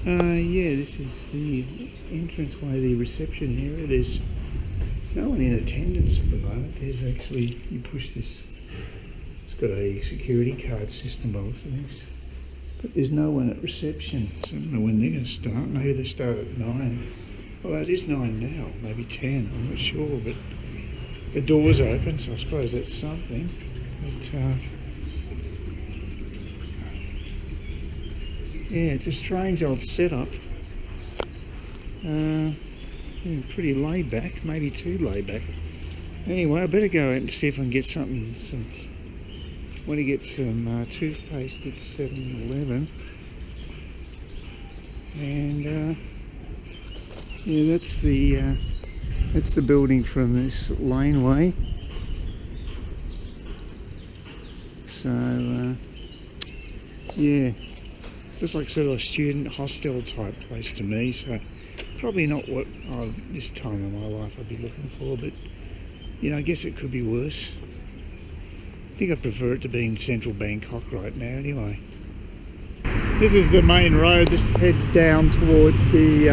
Yeah, this is the entranceway, the reception area. There's no one in attendance at the moment. There's actually, you push this, it's got a security card system by the looks of things. But there's no one at reception, so I don't know when they're going to start. Maybe they start at 9. Well, it is 9 now, maybe 10, I'm not sure, but the door's open, so I suppose that's something. But, yeah, it's a strange old setup. Pretty laid back, maybe too laid back. Anyway, I better go out and see if I can get something. Want to get some toothpaste at 7-Eleven. And yeah, that's the building from this laneway. So yeah, looks like sort of a student hostel type place to me. So probably not what this time of my life I'd be looking for, but you know, I guess it could be worse. I think I prefer it to be in central Bangkok right now anyway. This is the main road. This heads down towards the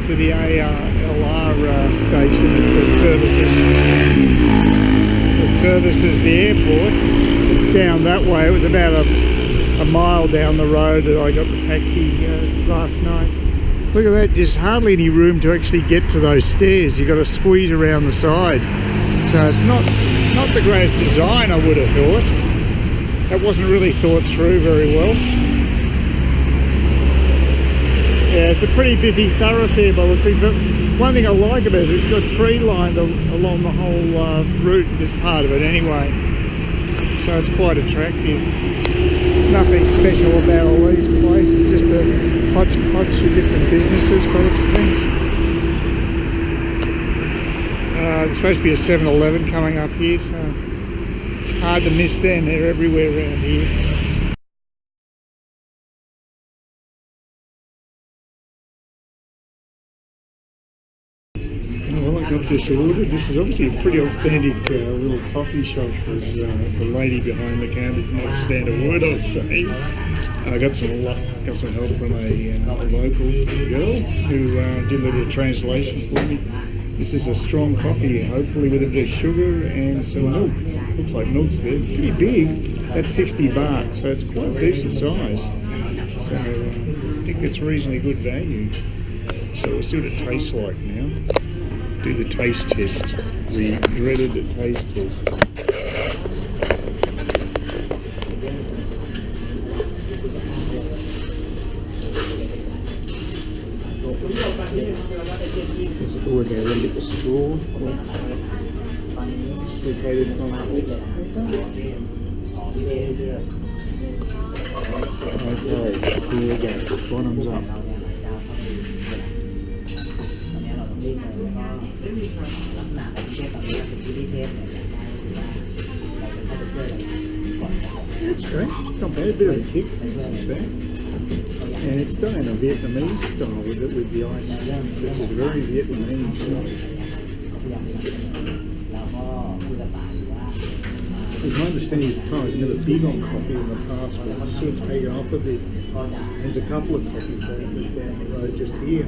to the ARLR station that services the airport. It's down that way. It was about a mile down the road that I got the taxi last night. Look at that, there's hardly any room to actually get to those stairs. You've got to squeeze around the side. So it's not the greatest design, I would have thought. That wasn't really thought through very well. Yeah, it's a pretty busy thoroughfare by the looks of things, but one thing I like about it is it's got tree lined along the whole route, this part of it anyway. So it's quite attractive. Nothing special about all these places, just a hodgepodge of different businesses by the looks of things. There's supposed to be a 7-Eleven coming up here, so it's hard to miss them. They're everywhere around here. Oh, well, I got this order. This is obviously a pretty authentic little coffee shop, because the lady behind the counter did not stand a word I was saying. I got some help from a local girl who did a little translation for me. This is a strong coffee, hopefully with a bit of sugar and some milk. Looks like milk's there. Pretty big. That's 60 baht, so it's quite a decent size. So I think it's reasonably good value. So we'll see what it tastes like now. Do the taste test. The dreaded taste test. Let's go there and get the straw. Okay, here we go. Bottoms up. That's great. Not bad. A bit of a kick. And it's done in a Vietnamese style with the ice. This is very Vietnamese style. As my understanding at the time, I was never big on coffee in the past, but it's sort of taken off a bit. There's a couple of coffee places down the road just here.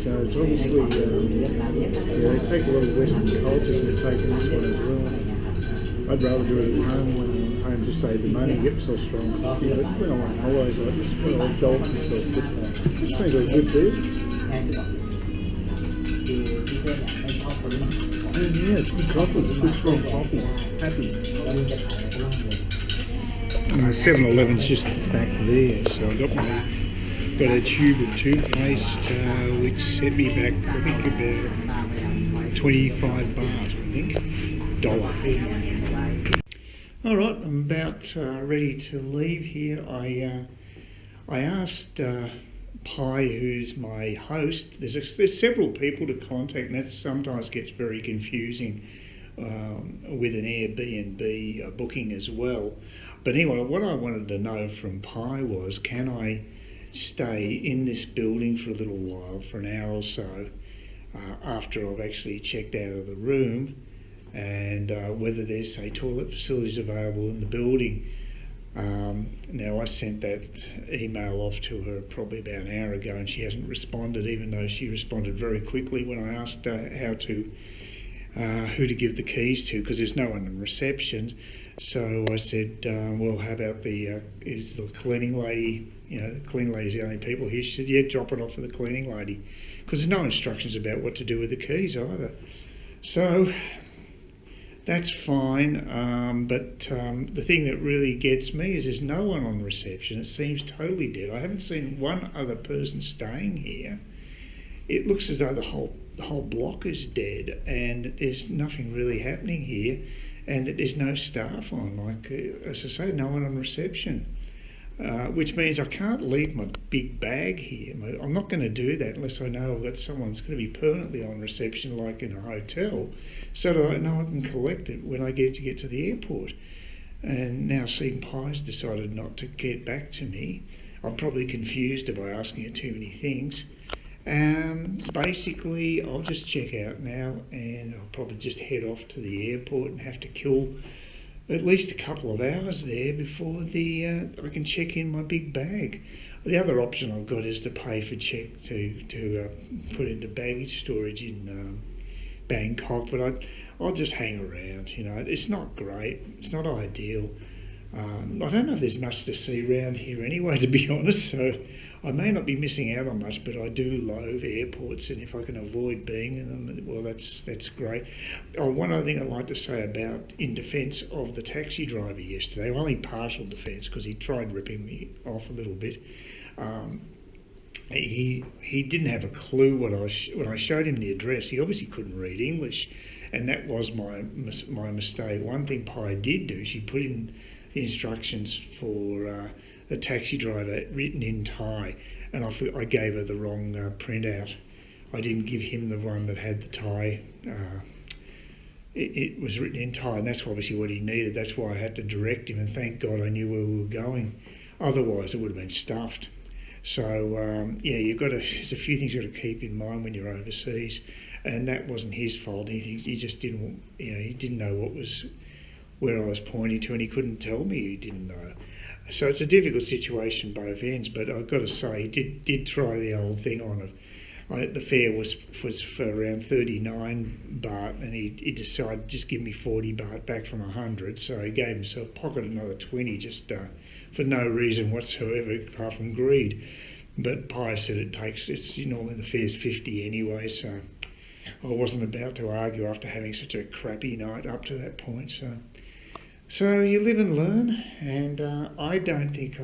So it's obviously, they take a lot of Western cultures and they're taking this one as well. I'd rather do it at home when I'm home to save the money and get myself strong coffee. But when I'm on holidays, I just want to indulge myself. This seems like a good deal. Yeah, it's good coffee. It's good strong coffee. Happy. And the 7-Eleven's just back there, so I got a tube of toothpaste, which set me back, I think, about 25 baht, I think, dollar. All right, I'm about ready to leave here. I asked Pi, who's my host. There's several people to contact, and that sometimes gets very confusing with an Airbnb booking as well. But anyway, what I wanted to know from Pi was, can I stay in this building for a little while, for an hour or so, after I've actually checked out of the room, and whether there's, say, toilet facilities available in the building. Now I sent that email off to her probably about an hour ago, and she hasn't responded, even though she responded very quickly when I asked who to give the keys to, because there's no one in reception. So I said, well, how about is the cleaning lady, the cleaning lady's the only people here? She said, yeah, drop it off for the cleaning lady, because there's no instructions about what to do with the keys either. So that's fine, but the thing that really gets me is there's no one on reception. It seems totally dead. I haven't seen one other person staying here. It looks as though the whole block is dead, and there's nothing really happening here, and that there's no staff on. Like, as I say, no one on reception, which means I can't leave my big bag here. I'm not going to do that unless I know I've got someone's going to be permanently on reception, like in a hotel, so that I know I can collect it when I get to the airport. And now Seam Pie's decided not to get back to me. I'm probably confused her by asking her too many things. Basically, I'll just check out now, and I'll probably just head off to the airport and have to kill at least a couple of hours there before I can check in my big bag. The other option I've got is to pay for check to put into baggage storage in Bangkok, but I'll just hang around. It's not great, it's not ideal. I don't know if there's much to see around here anyway, to be honest, so I may not be missing out on much, but I do loathe airports, and if I can avoid being in them, well, that's great. Oh, one other thing I'd like to say in defence of the taxi driver yesterday, well, only partial defence, because he tried ripping me off a little bit. He didn't have a clue when I showed him the address. He obviously couldn't read English, and that was my mistake. One thing Pi did do, she put in the instructions for the taxi driver written in Thai, and I gave her the wrong printout. I didn't give him the one that had the Thai. It was written in Thai, and that's obviously what he needed. That's why I had to direct him, and thank God I knew where we were going. Otherwise, it would have been stuffed. So yeah, there's a few things you've got to keep in mind when you're overseas, and that wasn't his fault. He just didn't, he didn't know where I was pointing to, and he couldn't tell me he didn't know. So it's a difficult situation both ends, but I've got to say, he did try the old thing on it. The fare was for around 39 baht, and he decided to just give me 40 baht back from 100, so he gave himself pocketed another 20 just for no reason whatsoever apart from greed. But Pi said it's normally the fare's 50 anyway, so I wasn't about to argue after having such a crappy night up to that point. So you live and learn, and I don't think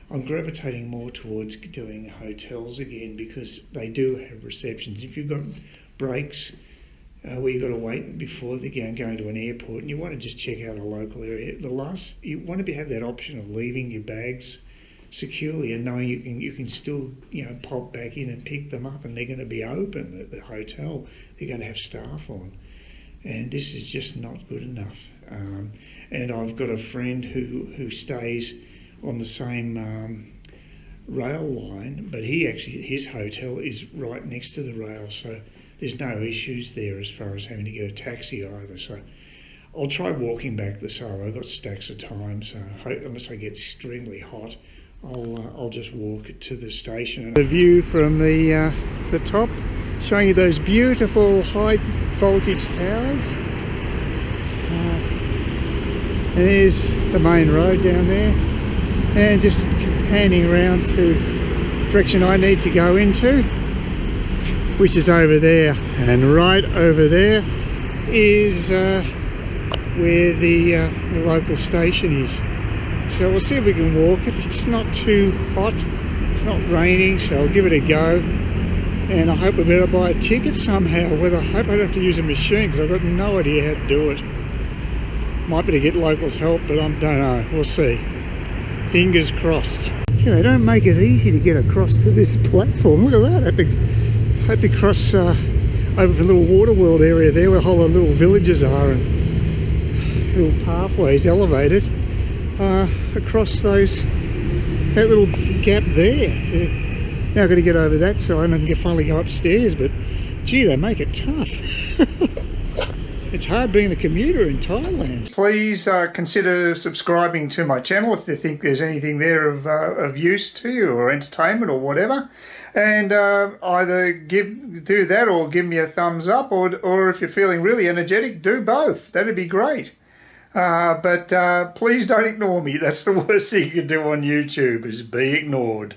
I'm gravitating more towards doing hotels again, because they do have receptions. If you've got breaks where you've got to wait before going to an airport, and you want to just check out a local area, you want to have that option of leaving your bags securely and knowing you can still pop back in and pick them up, and they're going to be open at the hotel. They're going to have staff on, and this is just not good enough. And I've got a friend who stays on the same rail line, but his hotel is right next to the rail, so there's no issues there as far as having to get a taxi either. So I'll try walking back this hour. I've got stacks of time, so unless I get extremely hot, I'll just walk to the station. The view from the top, showing you those beautiful high voltage towers. And there's the main road down there, and just panning around to the direction I need to go into, which is over there. And right over there is where the local station is. So we'll see if we can walk it. It's not too hot, it's not raining, so I'll give it a go. And I hope we'll be able to buy a ticket somehow. I hope I don't have to use a machine, because I've got no idea how to do it. Might be to get locals help, but I don't know. We'll see. Fingers crossed. Yeah, they don't make it easy to get across to this platform. Look at that. I had to cross over the little water world area there, where all the little villages are, and little pathways elevated across that little gap there. So now I've got to get over that side and I can finally go upstairs, but gee, they make it tough. It's hard being a commuter in Thailand. Please consider subscribing to my channel if you think there's anything there of use to you or entertainment or whatever. And either do that or give me a thumbs up, or if you're feeling really energetic, do both. That'd be great. But please don't ignore me. That's the worst thing you can do on YouTube, is be ignored.